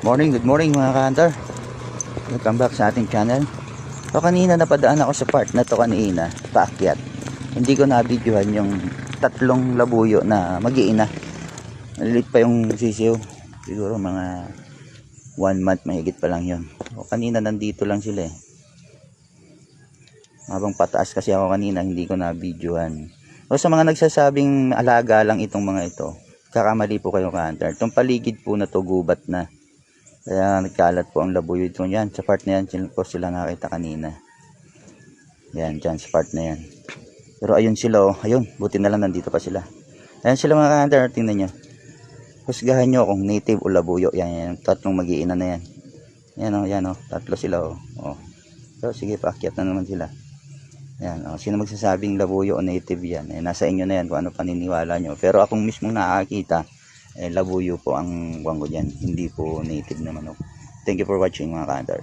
Good morning mga ka-hunter. Welcome back sa ating channel. So kanina napadaan ako sa part na to kanina, paakyat. Hindi ko na-videohan yung tatlong labuyo na mag-iina. Malilit pa yung sisiw. Siguro mga 1 month mahigit pa lang yun. So kanina nandito lang sila eh. Habang pataas kasi ako kanina, hindi ko na-videohan. So sa mga nagsasabing alaga lang itong mga ito, kakamali po kayo ka-hunter. Itong paligid po na to gubat na. Kaya nagkalat po ang labuyo ito yan. Sa part na yan po sila nakita kanina. Yan, dyan sa part na yan. Pero ayun sila oh. Ayun, buti na lang nandito pa sila. Ayan sila mga ka-hunter. Tingnan nyo. Husgahan nyo kung native o labuyo. Yan, yan. Tatlong mag-iina na yan. Yan oh. Tatlo sila oh. So sige, paakyat na naman sila. Yan oh. Sino magsasabing labuyo o native yan? Nasa inyo na yan kung ano paniniwala nyo. Pero akong mismong nakakita, labuyo po ang wanggo dyan, hindi po native na manok. Thank you for watching mga ka-hunter.